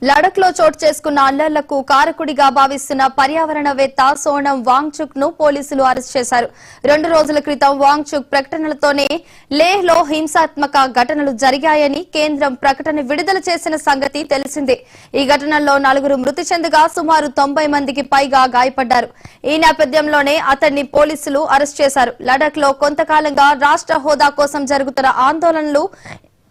లడక్ లో చోటు చేసుకున్న అల్లర్లకు కారకుడిగా భావిస్తున్న పర్యావరణవేత్త సోనం వాంగ్చుక్ ను పోలీసులు అరెస్ట్ చేశారు. 2 రోజుల క్రితం వాంగ్చుక్ ప్రకటనలతోనే లేహ్ లో హింసాత్మక ఘటనలు జరిగాయని కేంద్రం ప్రకటన విడుదల చేసిన సంగతి తెలిసిందే. ఈ ఘటనల్లో 4 మృతి చెందగా సుమారు 90 మందికి పైగా గాయపడ్డారు. ఈ నేపథ్యంలోనే అతన్ని పోలీసులు అరెస్ట్ చేశారు. లడక్ లో కొంతకాలంగా రాష్ట్ర హోదా కోసం జరుగుతున్న ఆందోళనలు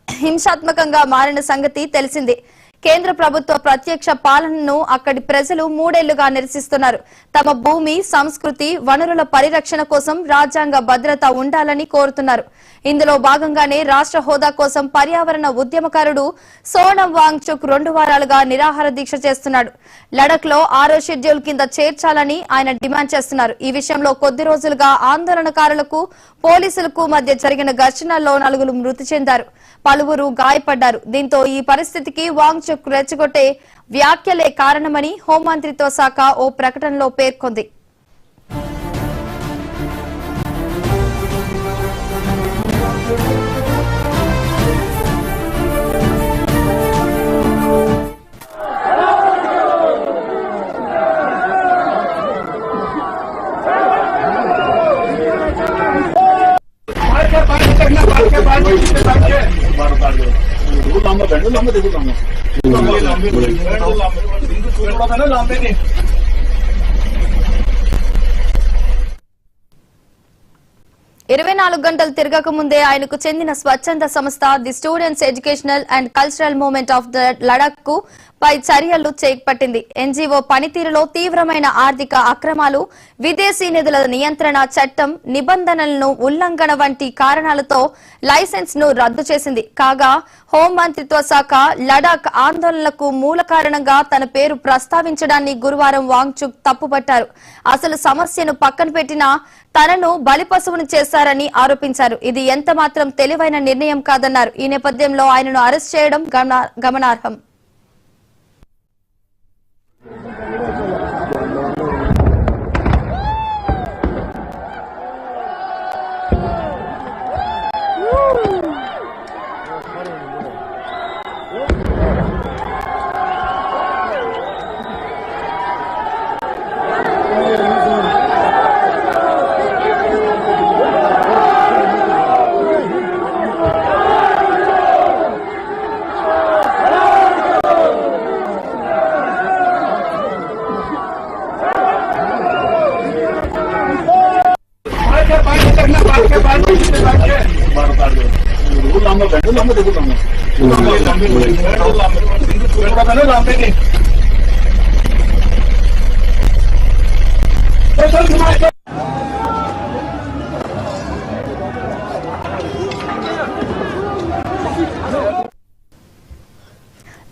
హింసాత్మకంగా మారిన సంగతి తెలిసిందే. కేంద్ర ప్రభుత్వ ప్రత్యక్ష పాలనను అక్కడి ప్రజలు 3 ఏళ్లుగా నిరసిస్తున్నారు. తమ భూమి, సంస్కృతి, వనరుల పరిరక్షణ కోసం రాజ్యాంగ భద్రత ఉండాలని కోరుతున్నారు. ఇందులో భాగంగానే రాష్ట్ర హోదా కోసం పర్యావరణ ఉద్యమకారుడు సోనం వాంగ్చుక్ 2 వారాలుగా నిరాహార దీక్ష చేస్తున్నాడు. లడక్ లో 6వ షెడ్యూల్ కింద చేర్చాలని ఆయన డిమాండ్ చేస్తున్నారు. ఈ విషయంలో కొద్ది రోజులుగా ఆందోళనకారులకు పోలీసులకు మధ్య జరిగిన ఘర్షణల్లో 4 మృతి చెందారు, పలువురు గాయపడ్డారు. దీంతో ఈ పరిస్థితికి వాంగ్చుక్ రెచ్చగొట్టే వ్యాఖ్యలే కారణమని హోంమంత్రిత్వ శాఖ ఓ ప్రకటనలో పేర్కొంది. ఇరవై 24 గంటలు తిరగక ముందే ఆయనకు చెందిన స్వచ్ఛంద సంస్థ the students educational and cultural movement of the Ladakh కు పై చర్యలు చేపట్టింది. ఎన్జీఓ పనితీరులో తీవ్రమైన ఆర్థిక అక్రమాలు, విదేశీ నిధుల నియంత్రణ చట్టం నిబంధనలను ఉల్లంఘన వంటి కారణాలతో లైసెన్స్ ను రద్దు చేసింది. కాగా హోంమంత్రిత్వ శాఖ లడాక్ ఆందోళనలకు మూల కారణంగా తన పేరు ప్రస్తావించడాన్ని గురువారం వాంగ్చుక్ తప్పుపట్టారు. అసలు సమస్యను పక్కన పెట్టినా తనను బలిపశువును చేశారని ఆరోపించారు. ఇది ఎంత మాత్రం తెలివైన నిర్ణయం కాదన్నారు. ఈ నేపథ్యంలో ఆయనను అరెస్ట్ చేయడం గమనార్హం.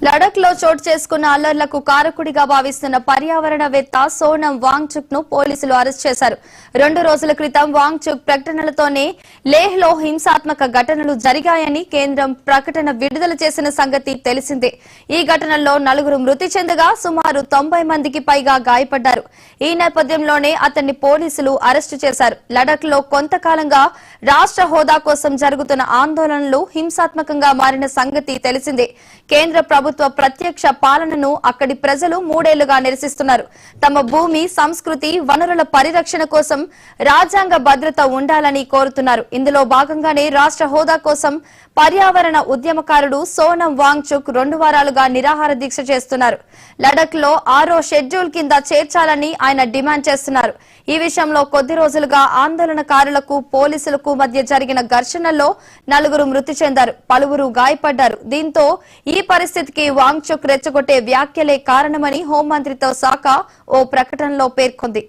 లడక్ లో చోటు చేసుకున్న అల్లర్లకు కారకుడిగా భావిస్తున్న పర్యావరణవేత్త సోనం వాంగ్చుక్ ను పోలీసులు అరెస్ట్ చేశారు. 2 రోజుల క్రితం వాంగ్చుక్ ప్రకటనలతోనే లేహ్ లో హింసాత్మక ఘటనలు జరిగాయని కేంద్రం ప్రకటన విడుదల చేసిన సంగతి తెలిసిందే. ఈ ఘటనల్లో 4 మృతి చెందగా సుమారు 90 మందికి పైగా గాయపడ్డారు. ఈ నేపథ్యంలోనే అతన్ని పోలీసులు అరెస్టు చేశారు. లడక్ లో కొంతకాలంగా రాష్ట్ర హోదా కోసం జరుగుతున్న ఆందోళనలు హింసాత్మకంగా మారిన సంగతి తెలిసిందే. కేంద్ర ప్రభుత్వ ప్రత్యక్ష పాలనను అక్కడి ప్రజలు 3 ఏళ్లుగా నిరసిస్తున్నారు. తమ భూమి, సంస్కృతి, వనరుల పరిరక్షణ కోసం రాజ్యాంగ భద్రత ఉండాలని కోరుతున్నారు. ఇందులో భాగంగానే రాష్ట్ర హోదా కోసం పర్యావరణ ఉద్యమకారుడు సోనం వాంగ్చుక్ 2 వారాలుగా నిరాహార దీక్ష చేస్తున్నారు. లడక్ లో 6వ షెడ్యూల్ కింద చేర్చాలని ఆయన డిమాండ్ చేస్తున్నారు. ఈ విషయంలో కొద్ది రోజులుగా ఆందోళనకారులకు పోలీసులకు మధ్య జరిగిన ఘర్షణల్లో 4 మృతి చెందారు, పలువురు గాయపడ్డారు. దీంతో ఈ పరిస్థితికి వాంగ్చుక్ రెచ్చగొట్టే వ్యాఖ్యలే కారణమని హోంమంత్రిత్వ శాఖ ఓ ప్రకటనలో పేర్కొంది.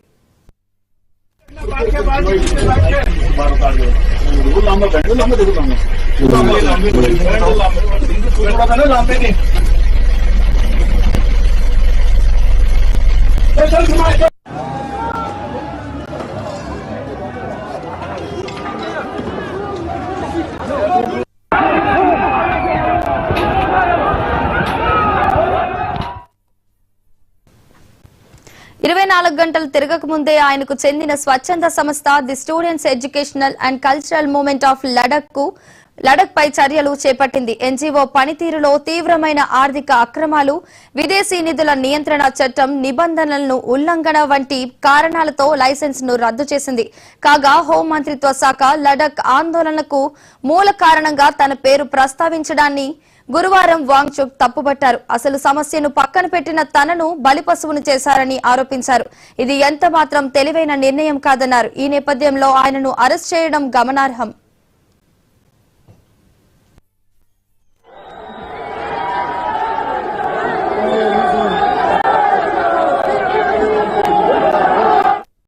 24 గంటలు తిరగక ముందే ఆయనకు చెందిన స్వచ్ఛంద సంస్థ the students educational and cultural movement of Ladakh పై చర్యలు చేపట్టింది. ఎన్జీఓ పనితీరులో తీవ్రమైన ఆర్థిక అక్రమాలు, విదేశీ నిధుల నియంత్రణ చట్టం నిబంధనలను ఉల్లంఘన వంటి కారణాలతో లైసెన్స్ ను రద్దు చేసింది. కాగా హోంమంత్రిత్వ శాఖ లడక్ ఆందోళనకు మూల కారణంగా తన పేరు ప్రస్తావించడాన్ని గురువారం వాంగ్చుక్ తప్పుబట్టారు. అసలు సమస్యను పక్కన పెట్టిన తనను బలిపశువును చేశారని ఆరోపించారు. ఇది ఎంత మాత్రం తెలివైన నిర్ణయం కాదన్నారు. ఈ నేపథ్యంలో ఆయనను అరెస్ట్ చేయడం గమనార్హం.